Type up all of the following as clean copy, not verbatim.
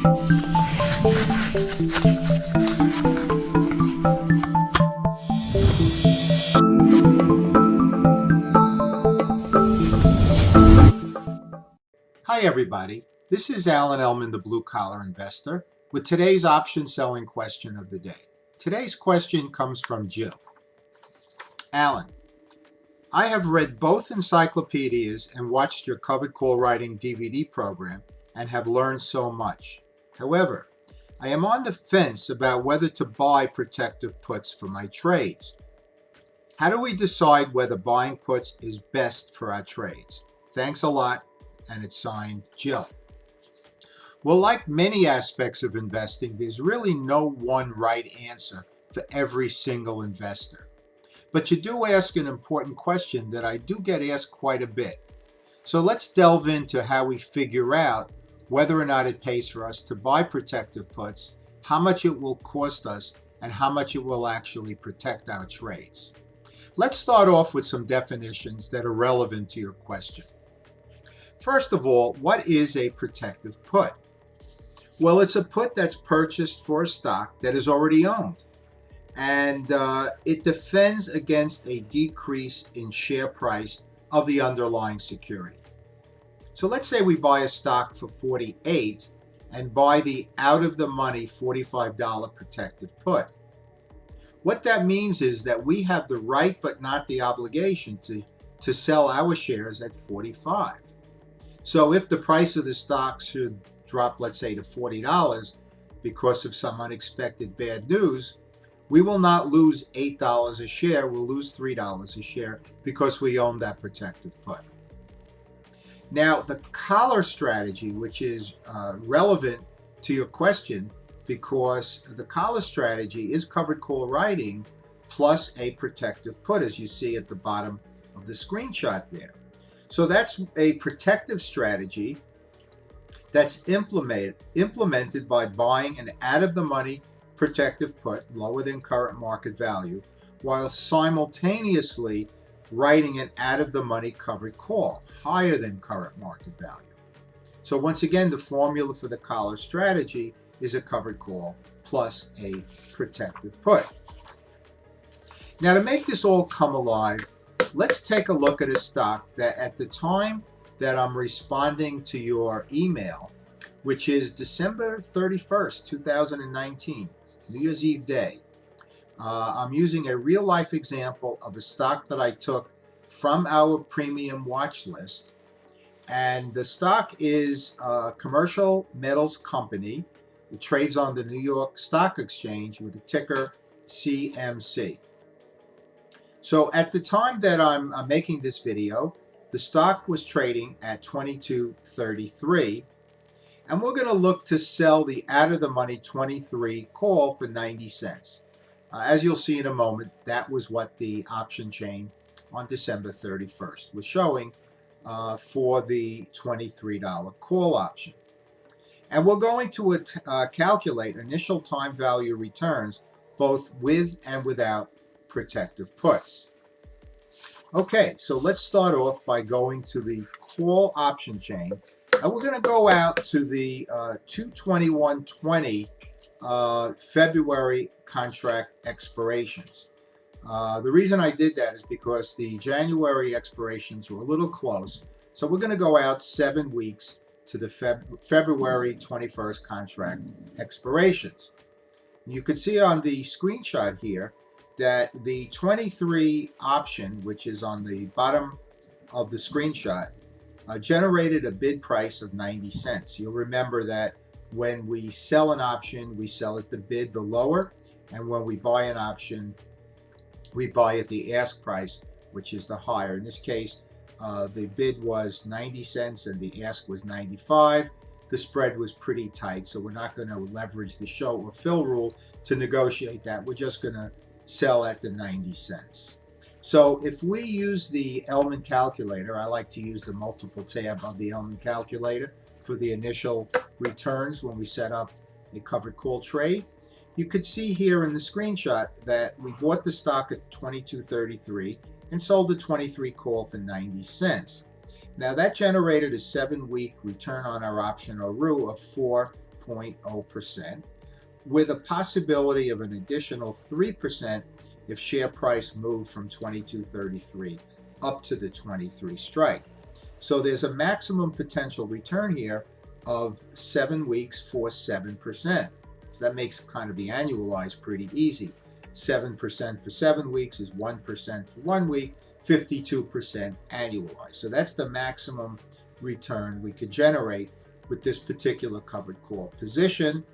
Hi everybody, this is Ellman, the Blue Collar Investor, with today's option selling question of the day. Today's question comes from Jill. Alan, I have read both encyclopedias and watched your covered call writing DVD program and have learned so much. However, I am on the fence about whether to buy protective puts for my trades. How do we decide whether buying puts is best for our trades? Thanks a lot. And it's signed Jill. Well, like many aspects of investing, there's really no one right answer for every single investor. But you do ask an important question that I do get asked quite a bit. So let's delve into how we figure out whether or not it pays for us to buy protective puts, how much it will cost us, and how much it will actually protect our trades. Let's start off with some definitions that are relevant to your question. First of all, what is a protective put? Well, it's a put that's purchased for a stock that is already owned, and it defends against a decrease in share price of the underlying security. So let's say we buy a stock for $48 and buy the out-of-the-money $45 protective put. What that means is that we have the right but not the obligation to sell our shares at $45. So if the price of the stock should drop, let's say, to $40 because of some unexpected bad news, we will not lose $8 a share, we'll lose $3 a share because we own that protective put. Now, the collar strategy, which is relevant to your question because the collar strategy is covered call writing plus a protective put, as you see at the bottom of the screenshot there. So that's a protective strategy that's implemented by buying an out-of-the-money protective put lower than current market value while simultaneously writing an out-of-the-money covered call higher than current market value. So once again, the formula for the collar strategy is a covered call plus a protective put. Now, to make this all come alive, let's take a look at a stock that at the time that I'm responding to your email, which is December 31st, 2019, New Year's Eve day, I'm using a real-life example of a stock that I took from our premium watch list. And the stock is a commercial metals company. It trades on the New York Stock Exchange with the ticker CMC. So at the time that I'm making this video, the stock was trading at $22.33, and we're going to look to sell the out-of-the-money 23 call for 90 cents. As you'll see in a moment, that was what the option chain on December 31st was showing for the $23 call option. And we're going to calculate initial time value returns both with and without protective puts. Okay, so let's start off by going to the call option chain, and we're going to go out to the 2/21/20 February contract expirations. The reason I did that is because the January expirations were a little close, so we're going to go out 7 weeks to the February 21st contract expirations. And you can see on the screenshot here that the 23 option, which is on the bottom of the screenshot, generated a bid price of 90 cents. You'll remember that when we sell an option, we sell at the bid, the lower, and when we buy an option, we buy at the ask price, which is the higher. In this case, the bid was 90 cents and the ask was 95. The spread was pretty tight, so we're not going to leverage the show or fill rule to negotiate that. We're just going to sell at the 90 cents. So if we use the Ellman calculator, I like to use the multiple tab of the Ellman calculator for the initial returns when we set up a covered call trade. You could see here in the screenshot that we bought the stock at $22.33 and sold the 23 call for 90 cents. Now that generated a 7-week return on our option or ROE of 0.0%, with a possibility of an additional 3% if share price moved from 22.33 up to the 23 strike. So there's a maximum potential return here of 7 weeks for 7%. So that makes kind of the annualized pretty easy. 7% for 7 weeks is 1% for 1 week, 52% annualized. So that's the maximum return we could generate with this particular covered call position,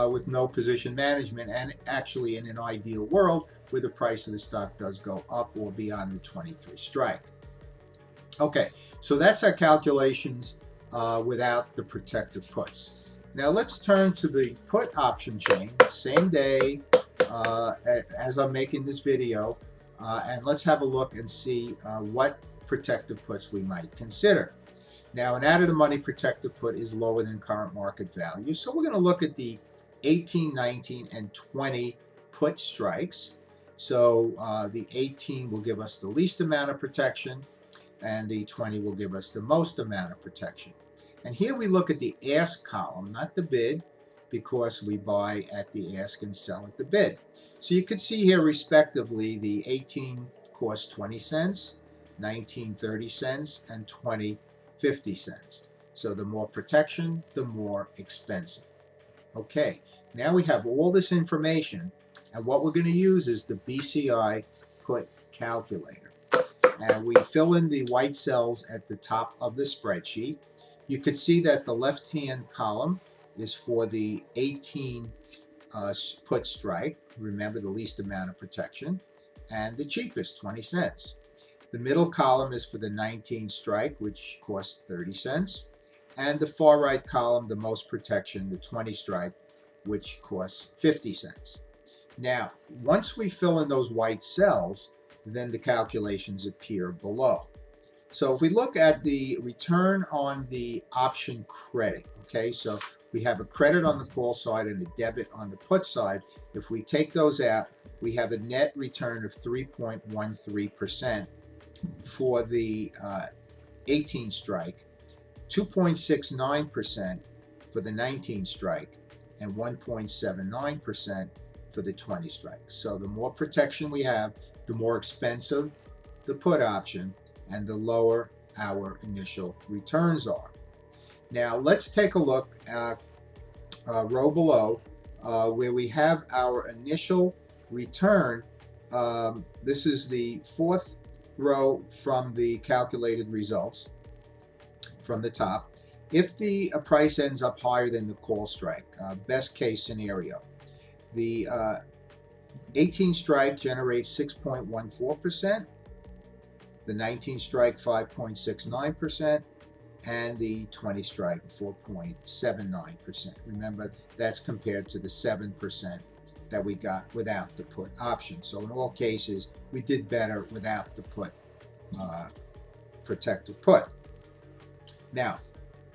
with no position management, and actually in an ideal world where the price of the stock does go up or beyond the 23 strike. Okay, so that's our calculations without the protective puts. Now let's turn to the put option chain, same day as I'm making this video, and let's have a look and see what protective puts we might consider. Now, an out-of-the-money protective put is lower than current market value, so we're going to look at the 18, 19, and 20 put strikes. So the 18 will give us the least amount of protection, and the 20 will give us the most amount of protection. And here we look at the ask column, not the bid, because we buy at the ask and sell at the bid. So you can see here respectively the 18 costs 20 cents, 19 30 cents, and 20 50 cents. So the more protection, the more expensive. Okay, now we have all this information, and what we're going to use is the BCI put calculator. And we fill in the white cells at the top of the spreadsheet. You can see that the left-hand column is for the 18 put strike, remember the least amount of protection, and the cheapest, 20 cents. The middle column is for the 19 strike, which costs 30 cents. And the far right column, the most protection, the 20 strike, which costs 50 cents. Now, once we fill in those white cells, then the calculations appear below. So if we look at the return on the option credit, okay, so we have a credit on the call side and a debit on the put side. If we take those out, we have a net return of 3.13% for the 18 strike, 2.69% for the 19 strike, and 1.79% for the 20 strike. So the more protection we have, the more expensive the put option and the lower our initial returns are. Now let's take a look at row below where we have our initial return. This is the fourth row from the calculated results from the top. If the price ends up higher than the call strike, best case scenario, the 18 strike generates 6.14%, the 19 strike 5.69%, and the 20 strike 4.79%. Remember, that's compared to the 7% that we got without the put option. So in all cases, we did better without the put protective put. Now,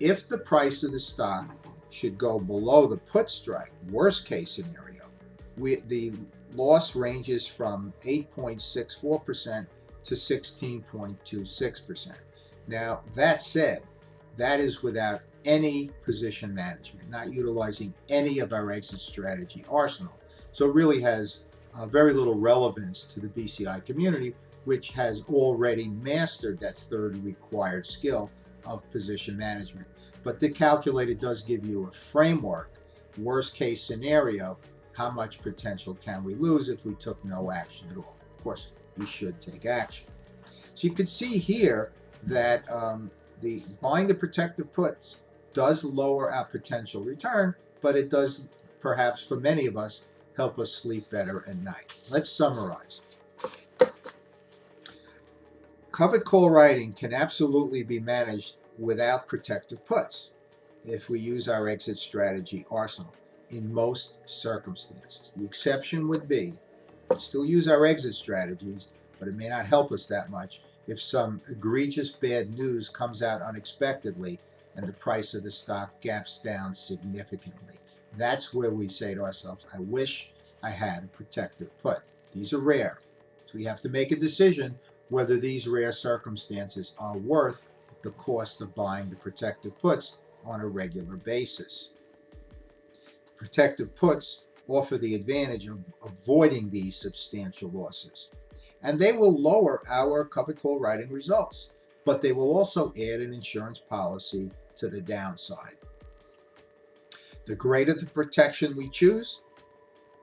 if the price of the stock should go below the put strike, worst case scenario, the loss ranges from 8.64% to 16.26%. Now, that said, that is without any position management, not utilizing any of our exit strategy arsenal. So it really has very little relevance to the BCI community, which has already mastered that third required skill of position management. But the calculator does give you a framework, worst case scenario, how much potential can we lose if we took no action at all. Of course, we should take action. So you can see here that the buying the protective puts does lower our potential return, but it does, perhaps for many of us, help us sleep better at night. Let's summarize. Covered call writing can absolutely be managed without protective puts if we use our exit strategy arsenal in most circumstances. The exception would be we still use our exit strategies, but it may not help us that much if some egregious bad news comes out unexpectedly and the price of the stock gaps down significantly. That's where we say to ourselves, I wish I had a protective put. These are rare, so we have to make a decision whether these rare circumstances are worth the cost of buying the protective puts on a regular basis. Protective puts offer the advantage of avoiding these substantial losses. And they will lower our covered call writing results, but they will also add an insurance policy to the downside. The greater the protection we choose,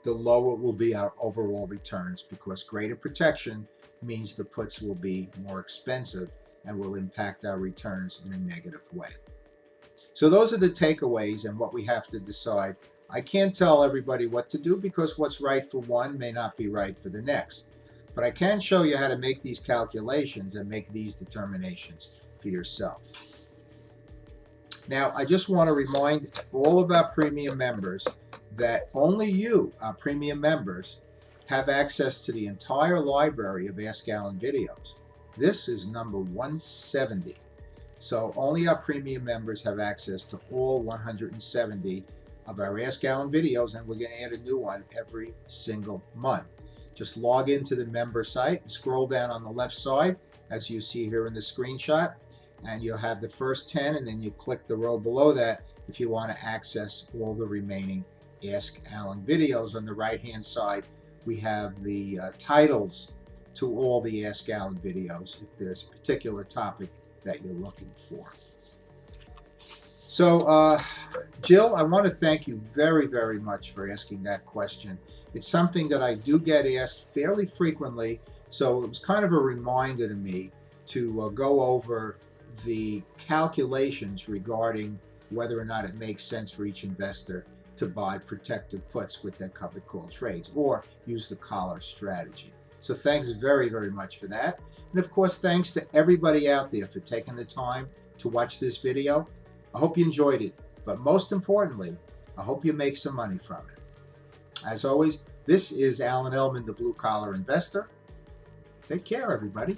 the lower will be our overall returns, because greater protection means the puts will be more expensive and will impact our returns in a negative way. So those are the takeaways and what we have to decide. I can't tell everybody what to do, because what's right for one may not be right for the next. But I can show you how to make these calculations and make these determinations for yourself. Now, I just want to remind all of our premium members that only you, our premium members, have access to the entire library of Ask Alan videos. This is number 170. So only our premium members have access to all 170 of our Ask Alan videos, and we're going to add a new one every single month. Just log into the member site and scroll down on the left side, as you see here in the screenshot, and you'll have the first 10, and then you click the row below that if you want to access all the remaining Ask Alan videos. On the right hand side, we have the titles to all the Ask Alan videos if there's a particular topic that you're looking for. So Jill, I want to thank you very, very much for asking that question. It's something that I do get asked fairly frequently, so it was kind of a reminder to me to go over the calculations regarding whether or not it makes sense for each investor to buy protective puts with their covered call trades or use the collar strategy. So thanks very, very much for that. And of course, thanks to everybody out there for taking the time to watch this video. I hope you enjoyed it, but most importantly, I hope you make some money from it. As always, this is Alan Ellman, the Blue Collar Investor. Take care, everybody.